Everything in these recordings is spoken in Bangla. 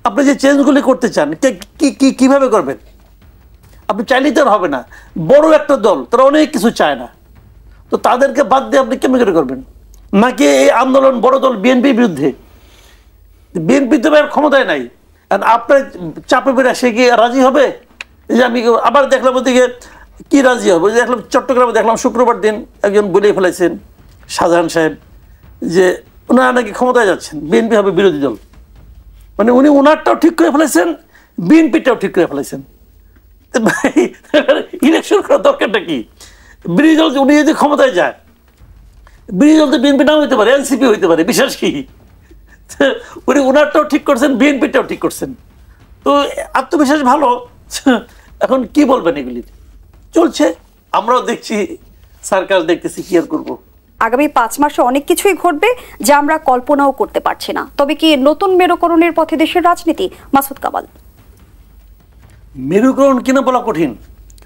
আপনি যে চেঞ্জগুলি করতে চান কিভাবে করবেন? আপনি চাইলেই তো আর হবে না। বড় একটা দল, তারা অনেক কিছু চায় না, তো তাদেরকে বাদ দিয়ে আপনি কেমন করে করবেন? নাকি এই আন্দোলন বড় দল বিএনপির বিরুদ্ধে? বিএনপি তো ক্ষমতায় নাই, আর আপনার চাপে বেড়ে সে কি রাজি হবে? যে আমি আবার দেখলাম ওদিকে কি রাজি হবে, দেখলাম চট্টগ্রামে দেখলাম শুক্রবার দিন একজন বলে ফেলেছেন শাহজাহান সাহেব যে ওনারা নাকি ক্ষমতায় যাচ্ছেন, বিএনপি হবে বিরোধী দল। মানে উনি ওনারটাও ঠিক করে ফেলেছেন, বিএনপিটাও ঠিক করে ফেলেছেন। ইলেকশন করার দরকারটা কি? বিরোধী দল উনি যদি ক্ষমতায় যায়, বিরোধী দল তো বিএনপি নাও হইতে পারে, এনসিপি হইতে পারে, বিশ্বাস কি? উনি ওনারটাও ঠিক করছেন, বিএনপিটাও ঠিক করছেন, তো আত্মবিশ্বাস ভালো। এখন কি বলবেন? এগুলি চলছে, আমরাও দেখছি, সার্কাস দেখতেছি, কি আর করবো। আগামী 5 মাসে অনেক কিছুই ঘটবে যা আমরা কল্পনাও করতে পারছি না। তবে কি নতুন মেরুকরণের পথে দেশের রাজনীতি? মাসুদ কামাল। মেরুকরণ কিনা বলা কঠিন,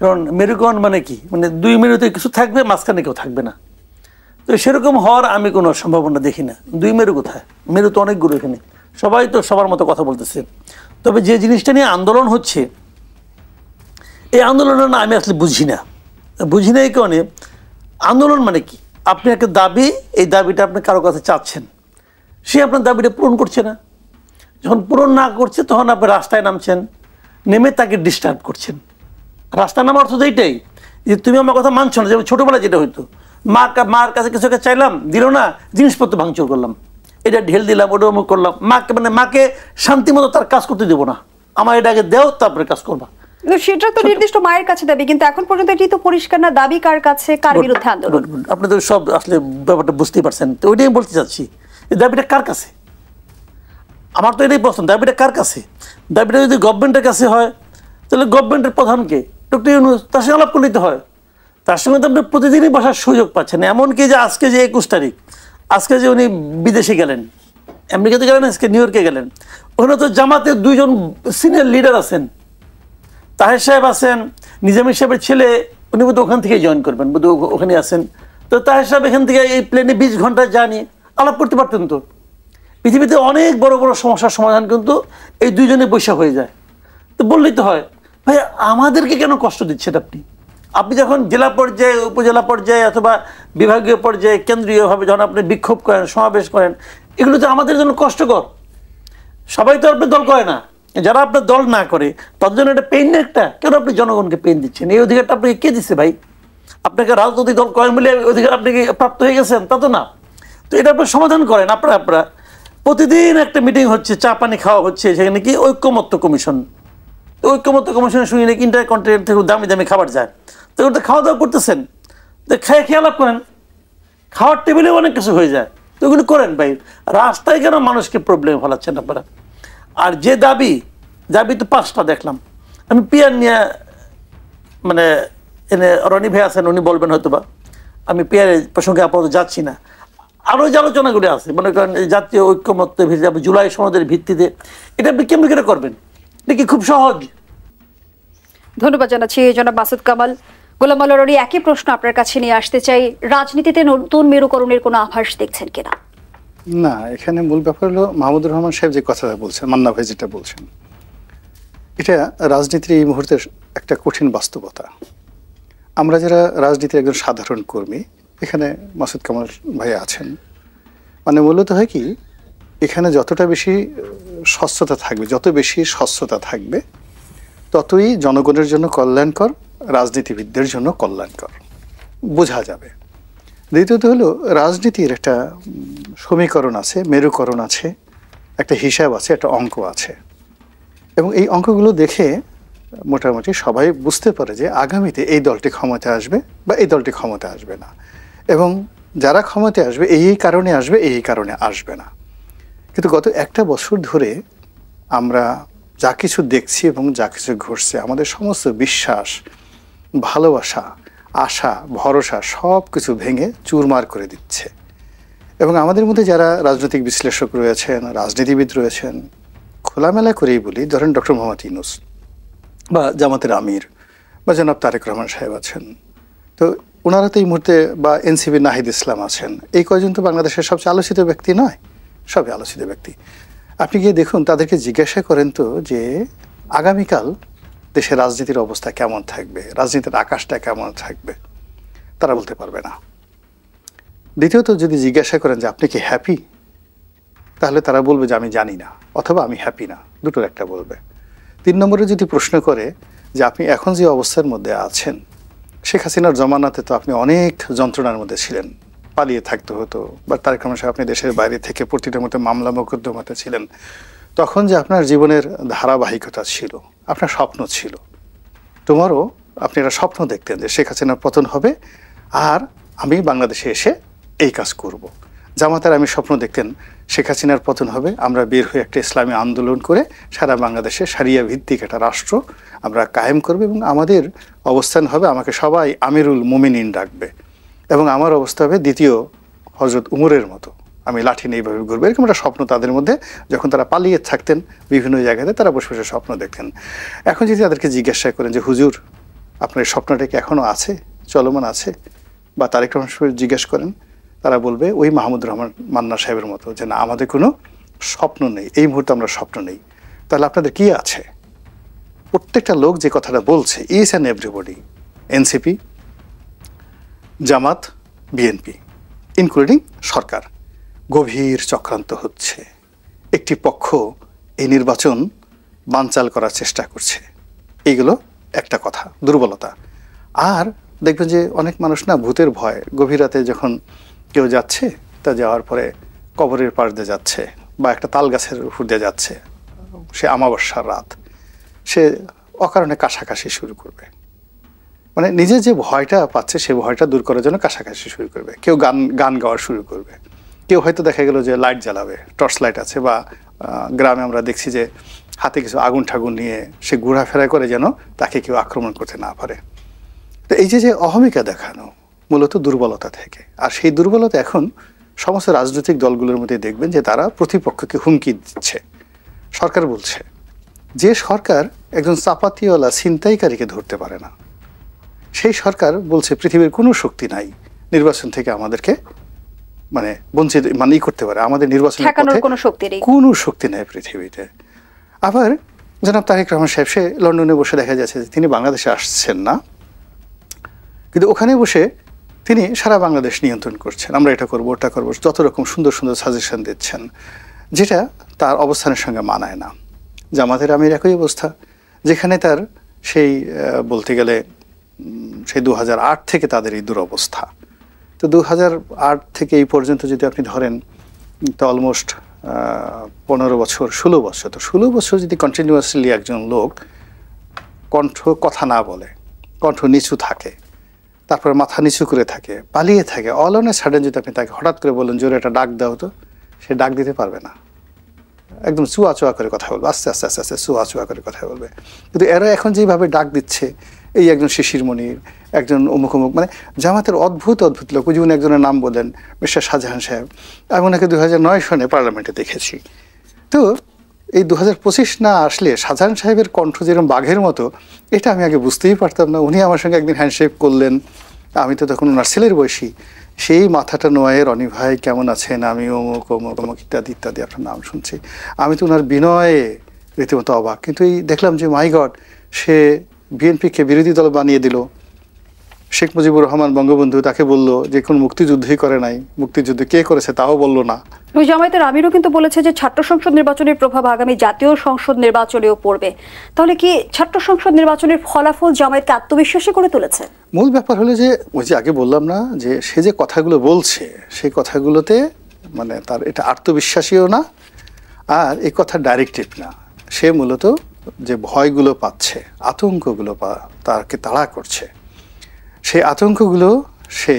কারণ মেরুকরণ মানে কি, মানে দুই মেরুতে কিছু থাকবে, মাঝখানে কেউ থাকবে না। তো সেরকম হওয়ার আমি কোনো সম্ভাবনা দেখি না। দুই মেরু কোথায়? মেরু তো অনেকগুলো এখানে, সবাই তো সবার মতো কথা বলতেছে। তবে যে জিনিসটা নিয়ে আন্দোলন হচ্ছে, এই আন্দোলনের না আমি আসলে বুঝি না এই কারণে। আন্দোলন মানে কি? আপনি একটা দাবি, এই দাবিটা আপনি কারো কাছে চাচ্ছেন, সে আপনার দাবিটা পূরণ করছে না। যখন পূরণ না করছে তখন আপনি রাস্তায় নামছেন, নেমে তাকে ডিস্টার্ব করছেন। রাস্তায় নামার অর্থ তো এইটাই যে তুমি আমার কথা মানছো না। যেমন ছোটোবেলায় যেটা হইতো, মার কাছে কিছু একটা চাইলাম, দিল না, জিনিসপত্র ভাঙচুর করলাম, এটা ঢেল দিলাম, ওটা অমুক করলাম। মাকে শান্তি মতো তার কাজ করতে দেবো না, আমার এটা আগে দেও, তারপরে কাজ করবা। সেটা তো নির্দিষ্ট মায়ের কাছে দাবি, কিন্তু এখন পর্যন্ত এটি তো পরিষ্কার না দাবি কার কাছে, কার বিরুদ্ধে আন্দোলন। আপনি তো সব আসলে ব্যাপারটা বুঝতেই পারছেন। তো ওইটাই বলতে চাচ্ছি, এই দাবিটা কার কাছে? আমার তো এটাই পছন্দ, দাবিটা কার কাছে? দাবিটা যদি গভর্নমেন্টের কাছে হয়, তাহলে গভর্নমেন্টের প্রধানকে ডক্টর ইউনূস, তার সঙ্গে আলাপ করে নিতে হয়। তার সঙ্গে তো আপনি প্রতিদিনই বসার সুযোগ পাচ্ছেন। এমনকি যে আজকে যে 21 তারিখ, আজকে যে উনি বিদেশে গেলেন, আমেরিকাতে গেলেন, আজকে নিউ ইয়র্কে গেলেন, ওখানে তো জামাতের 2 জন সিনিয়র লিডার আছেন, তাহের সাহেব আছেন, নিজামী সাহেবের ছেলে, উনি বোধ ওখান থেকে জয়েন করবেন, বোধ ওখানে আছেন। তো তাহের সাহেব এখান থেকে এই প্লেনে 20 ঘন্টা জানিয়ে আলাপ করতে পারতেন। তো পৃথিবীতে অনেক বড় বড় সমস্যার সমাধান কিন্তু এই 2 জনে বৈশা হয়ে যায়। তো বললেই তো হয়। ভাই আমাদেরকে কেন কষ্ট দিচ্ছেন আপনি? আপনি যখন জেলা পর্যায়ে, উপজেলা পর্যায়ে অথবা বিভাগীয় পর্যায়ে, কেন্দ্রীয়ভাবে যখন আপনি বিক্ষোভ করেন, সমাবেশ করেন, এগুলো তো আমাদের জন্য কষ্টকর। সবাই তো আপনার দল করে না, যারা আপনার দল না করে তার জন্য এটা পেইন না একটা। কেন আপনি জনগণকে পেইন দিচ্ছেন? এই অধিকারটা আপনাকে কে দিচ্ছে ভাই? আপনাকে রাজনৈতিক দল করেন বলে অধিকার আপনি কি প্রাপ্ত হয়ে গেছেন? তা তো না। তো এটা আপনি সমাধান করেন। আপনারা প্রতিদিন একটা মিটিং হচ্ছে, চা পানি খাওয়া হচ্ছে, সেখানে কি ঐক্যমত্য কমিশন, ঐক্যমত্য কমিশনের শুনে নাকি ইন্টারকন্টিনেন্ট থেকে দামি দামি খাবার যায়। তো ওটা খাওয়া দাওয়া করতেছেন, তো খেয়ে লাভ করেন, খাওয়ার টেবিলেও অনেক কিছু হয়ে যায়। তো ওগুলো করেন ভাই। রাস্তায় কেন মানুষকে প্রবলেম ফেলাচ্ছেন আপনারা? আর যে দাবি তো 5টা দেখলাম আমি। পিয়ার নিয়ে মানে এনে রনি ভাই আছেন, উনি বলবেন হয়তো বা, আমি পিয়ারের প্রসঙ্গে আপাতত যাচ্ছি না। আরও যে আলোচনাগুলি আছে, মনে করেন জাতীয় ঐক্যমত্যের ভিত্তিতে, জুলাই সনদের ভিত্তিতে, এটা আপনি কেমন করে করবেন? এটা কি খুব সহজ? ধন্যবাদ জানাচ্ছি জনাব মাসুদ কামাল। গোলাম মাওলা রনি, একই প্রশ্ন আপনার কাছে নিয়ে আসতে চাই, রাজনীতিতে নতুন মেরুকরণের কোনো আভাস দেখছেন কিনা? না, এখানে মূল ব্যাপার হলো মাহমুদুর রহমান সাহেব যে কথাটা বলছেন, মান্না ভাই যেটা বলছেন, এটা রাজনীতির এই মুহূর্তে একটা কঠিন বাস্তবতা। আমরা যারা রাজনীতির একজন সাধারণ কর্মী, এখানে মাসুদ কামাল ভাই আছেন, মানে মূলত হয় কি, এখানে যতটা বেশি স্বচ্ছতা থাকবে, যত বেশি স্বচ্ছতা থাকবে, ততই জনগণের জন্য কল্যাণকর, রাজনীতিবিদদের জন্য কল্যাণকর বোঝা যাবে। দ্বিতীয়ত হলো, রাজনীতির একটা সমীকরণ আছে, মেরুকরণ আছে, একটা হিসাব আছে, একটা অঙ্ক আছে, এবং এই অঙ্কগুলো দেখে মোটামুটি সবাই বুঝতে পারে যে আগামীতে এই দলটি ক্ষমতায় আসবে বা এই দলটি ক্ষমতায় আসবে না, এবং যারা ক্ষমতায় আসবে এই কারণে আসবে, এই কারণে আসবে না। কিন্তু গত 1টা বছর ধরে আমরা যা কিছু দেখছি এবং যা কিছু ঘটছে, আমাদের সমস্ত বিশ্বাস, ভালোবাসা, আশা, ভরসা সব কিছু ভেঙে চুরমার করে দিচ্ছে। এবং আমাদের মধ্যে যারা রাজনৈতিক বিশ্লেষক রয়েছেন, রাজনীতিবিদ রয়েছেন, খোলামেলা করেই বলি, ধরেন ডক্টর মোহাম্মদ ইউনূস বা জামাতের আমির বা জনাব তারেক রহমান সাহেব আছেন, তো ওনারা তো এই মুহূর্তে, বা এনসিপির নাহিদ ইসলাম আছেন, এই কয়জন তো বাংলাদেশের সবচেয়ে আলোচিত ব্যক্তি নয়, সবই আলোচিত ব্যক্তি। আপনি গিয়ে দেখুন, তাদেরকে জিজ্ঞাসা করেন তো যে আগামীকাল দেশের রাজনীতির অবস্থা কেমন থাকবে, রাজনীতির আকাশটা কেমন থাকবে, তারা বলতে পারবে না। দ্বিতীয়ত যদি জিজ্ঞাসা করেন যে আপনি কি হ্যাপি, তাহলে তারা বলবে যে আমি জানি না, অথবা আমি হ্যাপি না, দুটোর একটা বলবে। 3 নম্বরে যদি প্রশ্ন করে যে আপনি এখন যে অবস্থার মধ্যে আছেন, শেখ হাসিনার জমানাতে তো আপনি অনেক যন্ত্রণার মধ্যে ছিলেন, পালিয়ে থাকতে হতো, বা তার ক্রমশঃ আপনি দেশের বাইরে থেকে প্রতিটার মধ্যে মামলা মোকদ্দমাতে ছিলেন, তখন যে আপনার জীবনের ধারাবাহিকতা ছিল, আপনার স্বপ্ন ছিল, তোমারও আপনি একটা স্বপ্ন দেখতেন যে শেখ হাসিনার পতন হবে আর আমি বাংলাদেশে এসে এই কাজ করব। জামাতের আমি স্বপ্ন দেখতেন শেখ হাসিনার পতন হবে, আমরা বের হয়ে একটা ইসলামী আন্দোলন করে সারা বাংলাদেশে সারিয়া ভিত্তিক একটা রাষ্ট্র আমরা কায়েম করব, এবং আমাদের অবস্থান হবে, আমাকে সবাই আমিরুল মুমিনিন ডাকবে, এবং আমার অবস্থা হবে দ্বিতীয় হযরত উমরের মতো, আমি লাঠি নিয়ে এইভাবে ঘুরবো। এরকম একটা স্বপ্ন তাদের মধ্যে, যখন তারা পালিয়ে থাকতেন বিভিন্ন জায়গাতে, তারা বসে বসে স্বপ্ন দেখতেন। এখন যদি তাদেরকে জিজ্ঞাসা করেন যে হুজুর আপনার এই স্বপ্নটা কি এখনও আছে, চলমান আছে, বা তারেক রহমান সাহেব জিজ্ঞেস করেন, তারা বলবে ওই মাহমুদুর রহমান মান্না সাহেবের মতো যে না, আমাদের কোনো স্বপ্ন নেই, এই মুহূর্তে আমরা স্বপ্ন নেই। তাহলে আপনাদের কি আছে? প্রত্যেকটা লোক যে কথাটা বলছে, is and everybody, NCP, Jamaat, BNP, including সরকার, গভীর চক্রান্ত হচ্ছে। একটি পক্ষ এই নির্বাচন বানচাল করার চেষ্টা করছে, এইগুলো একটা কথা, দুর্বলতা। আর দেখবেন যে অনেক মানুষ না ভূতের ভয়, গভীর রাতে যখন কেউ যাচ্ছে, তা যাওয়ার পরে কবরের পাশ দিয়ে যাচ্ছে বা একটা তাল গাছের উপর দিয়ে যাচ্ছে, সে অমাবস্যার রাত, সে অকারণে কাশাকাশি শুরু করবে, মানে নিজে যে ভয়টা পাচ্ছে সে ভয়টা দূর করার জন্য কাশাকাশি শুরু করবে। কেউ গান গাওয়া শুরু করবে, কেউ হয়তো দেখা গেল যে লাইট জ্বালাবে, টর্চ লাইট আছে, বা গ্রামে আমরা দেখছি যে হাতে কিছু আগুন ঠাগুন নিয়ে সে ঘোরাফেরা করে যেন তাকে কেউ আক্রমণ করতে না পারে। তো এই যে অহমিকা দেখানো মূলত দুর্বলতা থেকে, আর সেই দুর্বলতা এখন সমস্ত রাজনৈতিক দলগুলোর মধ্যে দেখবেন যে তারা প্রতিপক্ষকে হুমকি দিচ্ছে। সরকার বলছে যে সরকার একজন চাপাতিওয়ালা ছিনতাইকারীকে ধরতে পারে না, সেই সরকার বলছে পৃথিবীর কোনো শক্তি নাই নির্বাচন থেকে আমাদেরকে মানে বঞ্চিত করতে পারে, আমাদের নির্বাচনের পথে কোনো শক্তি নেই পৃথিবীতে। আবার জনাব তারেক রহমান সাহেব, সে লন্ডনে বসে দেখা যাচ্ছে যে তিনি বাংলাদেশে আসছেন না, কিন্তু ওখানে বসে তিনি সারা বাংলাদেশ নিয়ন্ত্রণ করছেন, আমরা এটা করবো ওটা করবো, যত রকম সুন্দর সুন্দর সাজেশন দিচ্ছেন, যেটা তার অবস্থানের সঙ্গে মানায় না। জামাতের আমির একই অবস্থা, যেখানে তার সেই বলতে গেলে সেই 2008 থেকে তাদের এই দুরবস্থা। তো 2008 থেকে এই পর্যন্ত যদি আপনি ধরেন, তো অলমোস্ট 15 বছর 16 বছর, তো 16 বছর যদি কন্টিনিউয়াসলি একজন লোক কথা না বলে, কণ্ঠ নিচু থাকে, তারপরে মাথা নিচু করে থাকে, পালিয়ে থাকে, অল অন এ সাডেন যদি আপনি তাকে হঠাৎ করে বলেন জোরে একটা ডাক দাও, তো সে ডাক দিতে পারবে না, একদম চুয়া চুয়া করে কথা বলবে, আস্তে আস্তে আস্তে আস্তে চুয়া চুয়া করে কথা বলবে। কিন্তু এরা এখন যেভাবে ডাক দিচ্ছে, এই একজন শিশির মনির, একজন অমুক অমুক, মানে জামাতের অদ্ভুত অদ্ভুত লোক। যেমন একজনের নাম বললেন মিস্টার শাহজাহান সাহেব, আমি ওনাকে 2009 সনে পার্লামেন্টে দেখেছি। তো এই 2025 না আসলে শাহজাহান সাহেবের কণ্ঠ যেরকম বাঘের মতো, এটা আমি আগে বুঝতেই পারতাম না। উনি আমার সঙ্গে একদিন হ্যান্ডশেক করলেন, আমি তো তখন ওনার ছেলের বয়সী, সেই মাথাটা নোয়ে রনি ভাই কেমন আছেন, আমি অমুক অমুক অমুক ইত্যাদি ইত্যাদি আপনার নাম শুনছি। আমি তো ওনার বিনয়ে রীতিমতো অবাক। কিন্তু এই দেখলাম যে মাই গড, সে বিএনপিকে বিরোধী দল বানিয়ে দিল। শেখ মুজিবুর রহমান বঙ্গবন্ধু তাকে বলল যে কোন মুক্তিযুদ্ধই করে নাই, মুক্তিযুদ্ধ কে করেছে তাও বলল না। ওই জামায়াতের আমিরও কিন্তু বলেছে যে ছাত্র সংসদ নির্বাচনের প্রভাব আগামী জাতীয় সংসদ নির্বাচনেও পড়বে। তাহলে কি ছাত্র সংসদ নির্বাচনের ফলাফল জামায়াতকে আত্মবিশ্বাসী করে তুলেছে? মূল ব্যাপার হলো যে ওই যে আগে বললাম না, যে সে যে কথাগুলো বলছে সেই কথাগুলোতে মানে তার এটা আত্মবিশ্বাসীও না, আর এই কথা ডাইরেক্টিভ না। সে মূলত যে ভয়গুলো পাচ্ছে, আতঙ্কগুলো তাকে তাড়া করছে, সেই আতঙ্কগুলো সে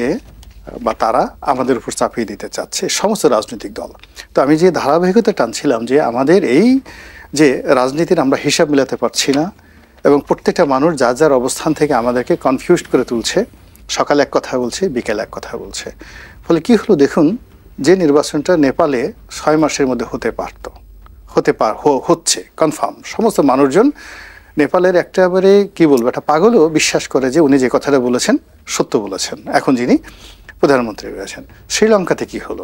বা তারা আমাদের উপর চাপিয়ে দিতে চাচ্ছে সমস্ত রাজনৈতিক দল। তো আমি যে ধারাবাহিকতা টানছিলাম যে আমাদের এই যে রাজনীতির আমরা হিসাব মিলাতে পারছি না, এবং প্রত্যেকটা মানুষ যার যার অবস্থান থেকে আমাদেরকে কনফিউজড করে তুলছে, সকালে এক কথা বলছে, বিকেলে এক কথা বলছে। ফলে কি হলো দেখুন, যে নির্বাচনটা নেপালে 6 মাসের মধ্যে হচ্ছে কনফার্ম, সমস্ত মানুষজন নেপালের একেবারে কি বলবো একটা পাগলও বিশ্বাস করে যে উনি যে কথাটা বলেছেন সত্য বলেছেন, এখন যিনি প্রধানমন্ত্রী রয়েছেন। শ্রীলঙ্কাতে কি হলো,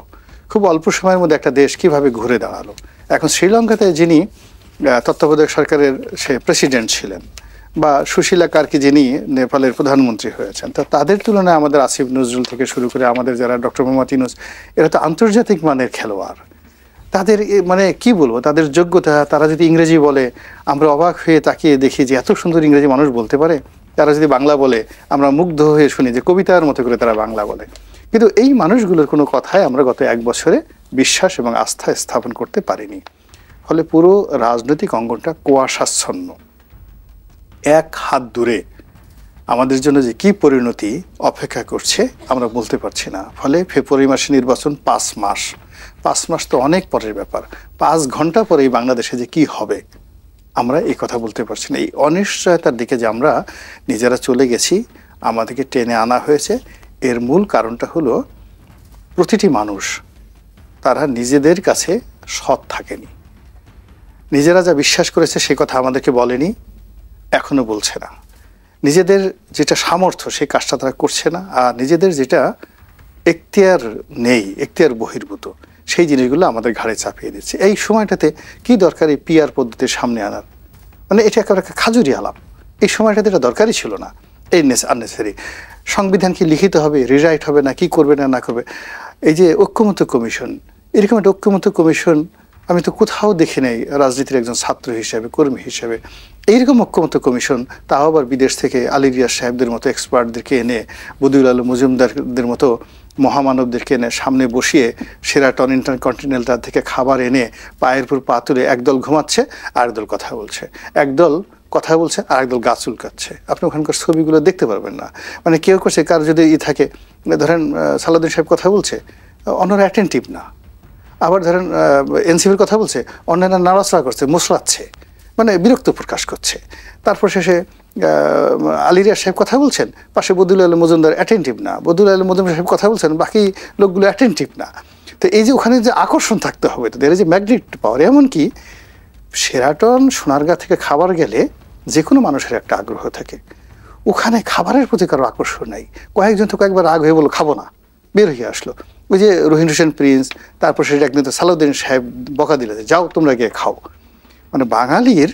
খুব অল্প সময়ের মধ্যে একটা দেশ কিভাবে ঘুরে দাঁড়ালো, এখন শ্রীলঙ্কাতে যিনি তত্ত্বাবধায়ক সরকারের সে প্রেসিডেন্ট ছিলেন, বা সুশীলা কার্কি যিনি নেপালের প্রধানমন্ত্রী হয়েছেন, তো তাদের তুলনায় আমাদের আসিফ নজরুল থেকে শুরু করে আমাদের যারা ডক্টর মোহাম্মদ ইউনূস, এরা তো আন্তর্জাতিক মানের খেলোয়াড়। তাদের মানে কি বলবো, তাদের যোগ্যতা, তারা যদি ইংরেজি বলে আমরা অবাক হয়ে তাকিয়ে দেখি যে এত সুন্দর ইংরেজি মানুষ বলতে পারে। তারা যদি বাংলা বলে আমরা মুগ্ধ হয়ে শুনি যে কবিতার মতো করে তারা বাংলা বলে। কিন্তু এই মানুষগুলোর কোনো কথায় আমরা গত 1 বছরে বিশ্বাস এবং আস্থা স্থাপন করতে পারিনি। ফলে পুরো রাজনৈতিক অঙ্গনটা কুয়াশাচ্ছন্ন। এক হাত দূরে আমাদের জন্য যে কি পরিণতি অপেক্ষা করছে আমরা বলতে পারছি না। ফলে ফেব্রুয়ারি মাসে নির্বাচন, 5 মাস। 5 মাস তো অনেক পরের ব্যাপার। 5 ঘন্টা পরেই বাংলাদেশে যে কি হবে আমরা এই কথা বলতে পারছি না। এই অনিশ্চয়তার দিকে যে আমরা নিজেরা চলে গেছি, আমাদেরকে টেনে আনা হয়েছে, এর মূল কারণটা হলো প্রতিটি মানুষ তারা নিজেদের কাছে সৎ থাকেনি। নিজেরা যা বিশ্বাস করেছে সে কথা আমাদেরকে বলেনি, এখনো বলছে না। নিজেদের যেটা সামর্থ্য সেই কাজটা তারা করছে না। আর নিজেদের যেটা এখতিয়ার নেই, এখতিয়ার বহির্ভূত, সেই জিনিসগুলো আমাদের ঘাড়ে চাপিয়ে দিচ্ছে। এই সময়টাতে কি দরকার এই পিআর পদ্ধতির সামনে আনার? মানে এটা একেবারে খাজুরি আলাপ। এই সময়টাতে এটা দরকারই ছিল না, এই আননেসারি। সংবিধান কি লিখিত হবে, রিরাইট হবে, না কি করবে না করবে? এই যে ঐক্যমত্য কমিশন, এরকম একটা ঐক্যমত্য কমিশন আমি তো কোথাও দেখি নাই রাজনীতির একজন ছাত্র হিসেবে, কর্মী হিসেবে। এইরকম ঐক্যমত্য কমিশন, তাও আবার বিদেশ থেকে আলী রিয়াজ সাহেবদের মতো এক্সপার্টদেরকে এনে, বদিউল আলম মজুমদারদের মতো মহামানবদেরকে এনে সামনে বসিয়ে শেরাটন ইন্টারকন্টিনেন্টাল থেকে খাবার এনে পায়ের উপর পা তুলে একদল ঘুমাচ্ছে আর একদল কথা বলছে, একদল কথা বলছে আর একদল গাছ চুলকাচ্ছে। আপনি ওখানকার ছবিগুলো দেখতে পারবেন না। মানে কেউ করছে, কার যদি থাকে, ধরেন সালাউদ্দিন সাহেব কথা বলছে, অন্যরা অ্যাটেন্টিভ না। আবার ধরেন এনসিপির কথা বলছে, অন্যান্য নাড়াচড়া করছে, মোশলাচ্ছে, মানে বিরক্ত প্রকাশ করছে। তারপর শেষে আলী রিয়াজ সাহেব কথা বলছেন, পাশে বদিউল আলম মজুমদার অ্যাটেন্টিভ না, বদিউল আলম মজুমদার সাহেব কথা বলছেন, বাকি লোকগুলো অ্যাটেন্টিভ না। তো এই যে ওখানে যে আকর্ষণ থাকতে হবে, তাদের যে ম্যাগনেট পাওয়ার, এমনকি শেরাটন সোনারগাঁ থেকে খাবার গেলে যে কোনো মানুষের একটা আগ্রহ থাকে, ওখানে খাবারের প্রতি কারো আকর্ষণ নাই। কয়েকজন তো কয়েকবার রাগ হয়ে বললো খাবো না, বের হয়ে আসলো। ওই যে রহিন হোসেন প্রিন্স, তারপর সেটা একদিন তো সালাউদ্দিন সাহেব বকা দিলে, যাও তোমরা গিয়ে খাও। মানে বাঙালির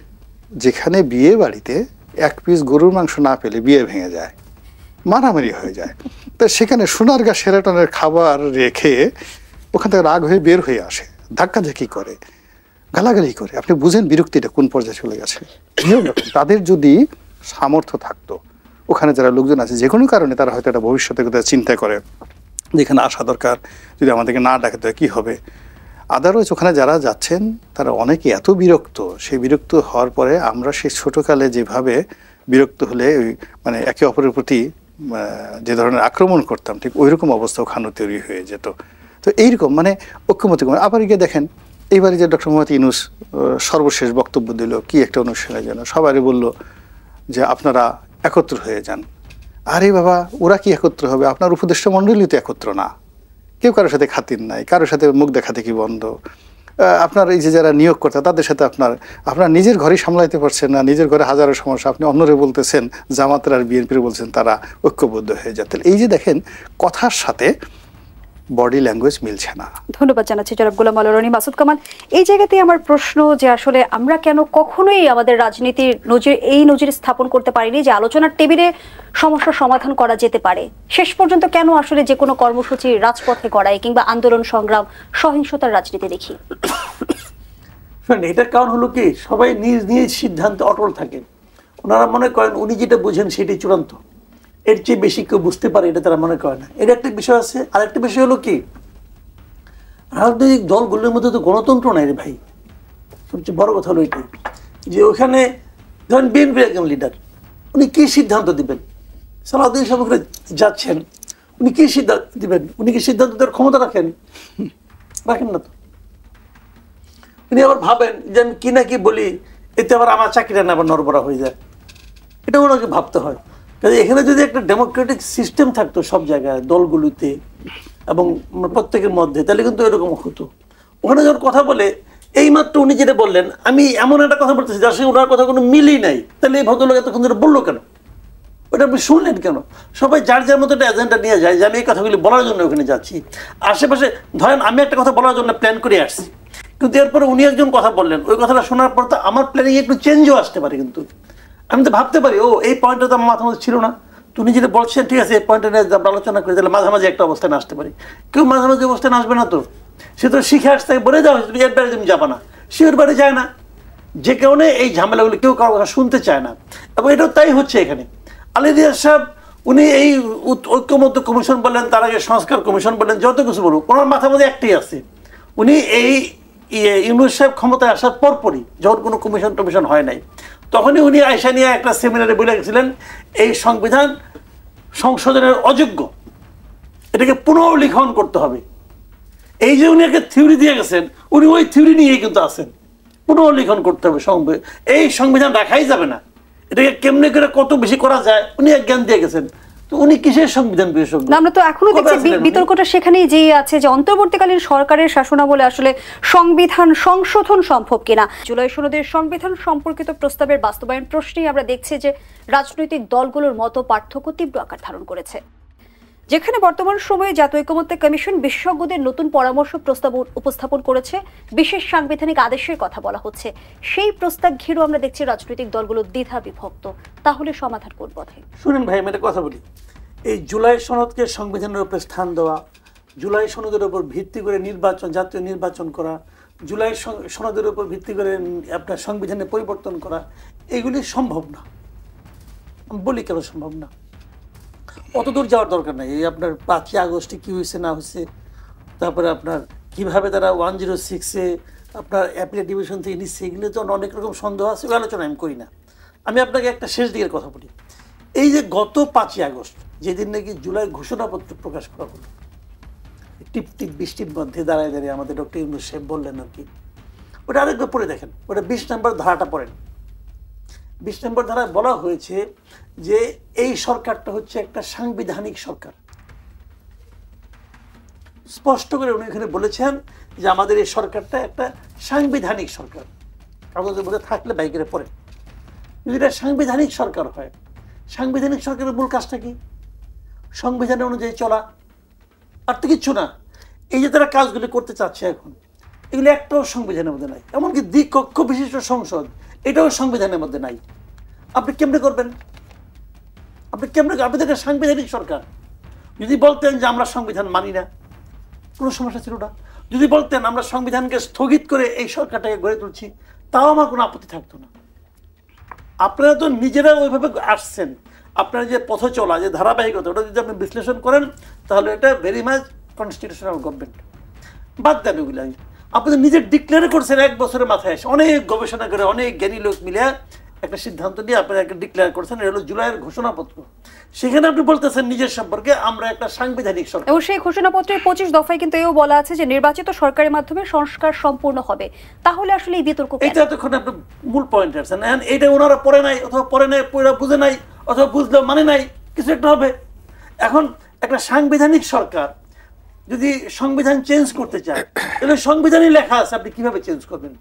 যেখানে বিয়ে বাড়িতে 1 পিস গরুর মাংস না পেলে বিয়ে ভেঙে যায়, মারামারি হয়ে যায়, তো সেখানে সোনারগাঁ শেরাটনের খাবার রেখে ওখান থেকে রাগ হয়ে বের হয়ে আসে, ধাক্কাধাক্কি করে, গালাগালি করে। আপনি বুঝেন বিরক্তিটা কোন পর্যায়ে চলে গেছে। তাদের যদি সামর্থ্য থাকতো, ওখানে যারা লোকজন আছে যে কোনো কারণে তারা হয়তো একটা ভবিষ্যতের কথা চিন্তা করে, যেখানে আসা দরকার, যদি আমাদেরকে না ডাকে তো কী হবে। আদারওয়াইজ ওখানে যারা যাচ্ছেন তারা অনেকে এত বিরক্ত, সেই বিরক্ত হওয়ার পরে আমরা সেই ছোটোকালে যেভাবে বিরক্ত হলে ওই মানে একে অপরের প্রতি যে ধরনের আক্রমণ করতাম, ঠিক ওই রকম অবস্থা ওখানে তৈরি হয়ে যেত। তো এইরকম মানে ঐক্যমত্য। আবার গিয়ে দেখেন এইবারে যে ডক্টর মোহাম্মদ ইউনূস সর্বশেষ বক্তব্য দিল, কি একটা অনুষ্ঠানের জন্য সবারই বলল যে আপনারা একত্র হয়ে যান। আরে বাবা, ওরা কি একত্র হবে? আপনার উপদেষ্টা মণ্ডলী তো একত্র না, কেউ কারোর সাথে খাতির নাই, কারোর সাথে মুখ দেখাতে কি বন্ধ। আপনার এই যে যারা নিয়োগ করতে, তাদের সাথে আপনার নিজের ঘরেই সামলাইতে পারছেন না, নিজের ঘরে হাজারো সমস্যা, আপনি অন্যরে বলতেছেন, জামাতের আর বিএনপির বলছেন তারা ঐক্যবদ্ধ হয়ে যাতেন। এই যে দেখেন কথার সাথে বডি ল্যাঙ্গুয়েজ মিলছে না। ধন্যবাদ জানাচ্ছি জনাব গোলাম আল রনি। মাসুদ কামাল, এই জায়গাতেই আমার প্রশ্ন যে আসলে আমরা কেন কখনোই আমাদের রাজনীতির নজির স্থাপন করতে পারিনি যে আলোচনার টেবিলে সমস্যার সমাধান করা যেতে পারে। শেষ পর্যন্ত কেন আসলে যে কোনো কর্মসূচি রাজপথে করাই কিংবা আন্দোলন সংগ্রাম সহিংসতার রাজনীতি দেখি? এটার কারণ হলো কি, সবাই নিজ নিজ সিদ্ধান্তে অটল থাকেন। ওনারা মনে করেন উনি যেটা বুঝেন সেটাই চূড়ান্ত, এর চেয়ে বেশি কেউ বুঝতে পারে এটা তারা মনে করে না। এটা একটা বিষয় আছে। আর একটা বিষয় হলো কি, রাজনৈতিক দলগুলোর মধ্যে তো গণতন্ত্র নাই রে ভাই। সবচেয়ে বড় কথা হলো এটাই যে ওখানে ধরেন বিএনপির একজন লিডার, উনি কি সিদ্ধান্ত দিবেন? সালাউদ্দিন সাহেব যাচ্ছেন, উনি কি সিদ্ধান্ত দিবেন? উনি কি সিদ্ধান্ত দেওয়ার ক্ষমতা রাখেন? রাখেন না তো। উনি আবার ভাবেন যে আমি কি না কি বলি, এতে আবার আমার চাকরিটা না আবার নড়বড়া হয়ে যায়, এটা ওনাকে ভাবতে হয়। কাজে এখানে যদি একটা ডেমোক্রেটিক সিস্টেম থাকতো সব জায়গায়, দলগুলিতে এবং প্রত্যেকের মধ্যে, তাহলে কিন্তু এরকম হতো। ওখানে যখন কথা বলে, এইমাত্র উনি যেটা বললেন, আমি এমন একটা কথা বলতেছি যার সঙ্গে ওনার কথা কোনো মিলই নাই, তাহলে এই ভদ্রলোক এতক্ষণ ধরে বললো কেন? ওটা আপনি শুনলেন কেন? সবাই যার যার মতো একটা এজেন্ডা নিয়ে যায় যে আমি এই কথাগুলি বলার জন্য ওখানে যাচ্ছি। আশেপাশে ধরেন আমি একটা কথা বলার জন্য প্ল্যান করে আসছি, কিন্তু এরপরে উনি একজন কথা বললেন, ওই কথাটা শোনার পর তো আমার প্ল্যানিং একটু চেঞ্জও আসতে পারে। কিন্তু আমি তো ভাবতে পারি, ও এই পয়েন্টটা তো আমার মাথার মধ্যে ছিল না, তুমি যেটা বলছেন ঠিক আছে, এই পয়েন্টটা নিয়ে আমরা আলোচনা করি, তাহলে মাঝামাঝি একটা অবস্থানে আসতে পারি। কেউ মাঝামাঝি অবস্থানে আসবে না, তো সে তো শিখে আসতে বলে যাও তুমি এর বাইরে তুমি যাবা না, সে ওর বাইরে যায় না। যে কারণে এই ঝামেলাগুলো কেউ কারো কথা শুনতে চায় না, এবং এটাও তাই হচ্ছে এখানে। আলী রিয়াজ সাহেব উনি এই ঐক্যমত্য কমিশন বললেন, তার আগে সংস্কার কমিশন বললেন, যত কিছু বলুন, ওনার মাথার মধ্যে একটাই আছে, উনি এই ইউনূস সাহেব ক্ষমতায় আসার পরপরই যখন কোনো কমিশন টমিশন হয় নাই, তখনই উনি আয়সা নিয়ে একটা সেমিনারে বলে গেছিলেন এই সংবিধান সংশোধনের অযোগ্য, এটাকে পুনর্লিখন করতে হবে। এই যে উনি একটা থিওরি দিয়ে গেছেন, উনি ওই থিওরি নিয়েই কিন্তু আছেন, পুনর্লিখন করতে হবে, এই সংবিধান রাখাই যাবে না, এটাকে কেমনে করে কত বেশি করা যায় উনি এক জ্ঞান দিয়ে গেছেন। তো উনি কিসের সংবিধান বিশেষজ্ঞ? আমরা তো এখনো দেখছি বিতর্কটা সেখানেই যে আছে যে অন্তর্বর্তীকালীন সরকারের শাসনামলে আসলে সংবিধান সংশোধন সম্ভব কিনা। জুলাই সনদের সংবিধান সম্পর্কিত প্রস্তাবের বাস্তবায়ন প্রশ্নেই আমরা দেখছি যে রাজনৈতিক দলগুলোর মতো পার্থক্য তীব্র আকার ধারণ করেছে। যেখানে বর্তমান সময়ে জাতীয় ঐকমত্য কমিশন বিশেষজ্ঞদের নতুন পরামর্শ প্রস্তাব উপস্থাপন করেছে, বিশেষ সাংবিধানিক আদেশের কথা বলা হচ্ছে, সেই প্রস্তাব ঘিরেও আমরা দেখছি রাজনৈতিক দলগুলো দ্বিধা বিভক্ত। তাহলে সমাধান কোন পথে? শুনেন ভাই, আমি একটা কথা বলি, এই জুলাই সনদকে সংবিধানের উপরে স্থান দেওয়া, জুলাই সনদের উপর ভিত্তি করে নির্বাচন, জাতীয় নির্বাচন করা, জুলাই সনদের উপর ভিত্তি করে আপনার সংবিধানে পরিবর্তন করা, এগুলি সম্ভব না। আমি বলি কেন সম্ভব না, অত দূর যাওয়ার দরকার নাই। এই আপনার 5ই আগস্টে কী হয়েছে না হয়েছে, তারপরে আপনার কিভাবে তারা 106-এ আপনার অ্যাপিলেট ডিভিশন থেকে নিচ্ছে, এগুলো তো অনেক রকম সন্দেহ আছে, ওই আলোচনা আমি করি না। আমি আপনাকে একটা শেষ দিকের কথা বলি। এই যে গত 5ই আগস্ট যেদিন নাকি জুলাই ঘোষণাপত্র প্রকাশ করা হলো, টিপ টিপ বৃষ্টির মধ্যে দাঁড়ায় দাঁড়িয়ে আমাদের ডক্টর ইউনূস সাহেব বললেন আর কি, ওটা আরেকবার পড়ে দেখেন, ওটা 20 নম্বর ধারাটা পড়েন। 20 নম্বর ধারায় বলা হয়েছে যে এই সরকারটা হচ্ছে একটা সাংবিধানিক সরকার। স্পষ্ট করে উনি এখানে বলেছেন যে আমাদের এই সরকারটা একটা সাংবিধানিক সরকার। কাগজের মধ্যে থাকলে বাইকের পরে, যদি এটা সাংবিধানিক সরকার হয়, সাংবিধানিক সরকারের মূল কাজটা কি? সংবিধান অনুযায়ী চলা, আর তো কিচ্ছু না। এই যে তারা কাজগুলি করতে চাচ্ছে এখন, এগুলি একটাও সংবিধানের মধ্যে নাই। এমনকি দ্বিকক্ষ বিশিষ্ট সংসদ, এটাও সংবিধানের মধ্যে নাই। আপনি কেমনে করবেন? আপনি কেমনে? আপনি দেখেন সাংবিধানিক সরকার। যদি বলতেন যে আমরা সংবিধান মানি না, কোনো সমস্যা ছিল না। যদি বলতেন আমরা সংবিধানকে স্থগিত করে এই সরকারটাকে গড়ে তুলছি, তাও আমার কোনো আপত্তি থাকতো না। আপনারা তো নিজেরা ওইভাবে আসছেন, আপনারা যে পথ চলা, যে ধারাবাহিকতা, ওটা যদি আপনি বিশ্লেষণ করেন, তাহলে এটা ভেরি মাচ কনস্টিটিউশনাল গভর্নমেন্ট। বাদ দেন ওগুলো। আপনি নিজে ডিক্লেয়ার করছেন 1 বছরের মাথায় এসে, অনেক গবেষণা করে অনেক জ্ঞানী লোক মিলে একটা সিদ্ধান্ত নিয়ে আপনারা একটা ডিক্লেয়ার করছেন, এটা হলো জুলাইয়ের ঘোষণাপত্র। সেখানে আপনি বলতেছেন নিজের সম্পর্কে আমরা একটা সাংবিধানিক সরকার। এবং সেই ঘোষণাপত্রের 25 দফায় কিন্তু এও বলা আছে যে নির্বাচিত সরকারের মাধ্যমে সংস্কার সম্পূর্ণ হবে। তাহলে আসলে এই বিতর্ক কেন? এটা এতক্ষণ আপনি মূল পয়েন্ট আসছেন। এটা ওনারা পড়ে নাই, অথবা পড়ে নাই, পড়া বুঝে নাই, অথবা বুঝলেও মানে নাই, কিছু একটা হবে। এখন একটা সাংবিধানিক সরকার যদি সংবিধান চেঞ্জ করতে চায়, তাহলে সংবিধানই লেখা আছে, আপনি কিভাবে চেঞ্জ করবেন?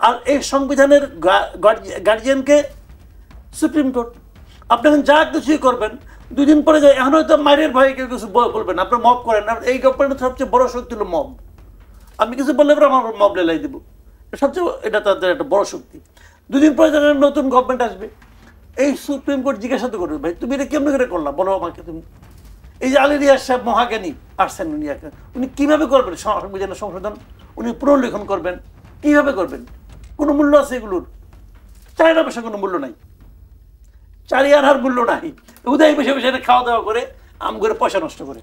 আর এই সংবিধানের গার্জিয়ানকে সুপ্রিম কোর্ট। আপনি এখন যা কিছুই করবেন, 2 দিন পরে যায়, এখন হয়তো মায়ের ভয়ে কেউ কিছু বলবেন, আপনার মব করেন না। এই গভর্নমেন্টের সবচেয়ে বড় শক্তি হলো মব। আমি কিছু বললে পরে আমার মব লেলাই দেবো, সবচেয়ে এটা তাদের একটা বড় শক্তি। 2 দিন পরে যখন নতুন গভর্নমেন্ট আসবে, এই সুপ্রিম কোর্ট জিজ্ঞাসা তো করবে, ভাই তুমি এটা কেমন করে করলা, বলো আমাকে তুমি। এই যে আলী রিয়াজ সাহেব মহাজ্ঞানী আসছেন, উনি কীভাবে করবেন সংবিধানের সংশোধন, উনি পুনর্লিখন করবেন, কীভাবে করবেন? কোনো মূল্য আছে এগুলোর? 4 পয়সা কোনো মূল্য নাই, 4 আনার মূল্য নাই। উদয় বসে বসে খাওয়া দাওয়া করে আম করে পয়সা নষ্ট করে।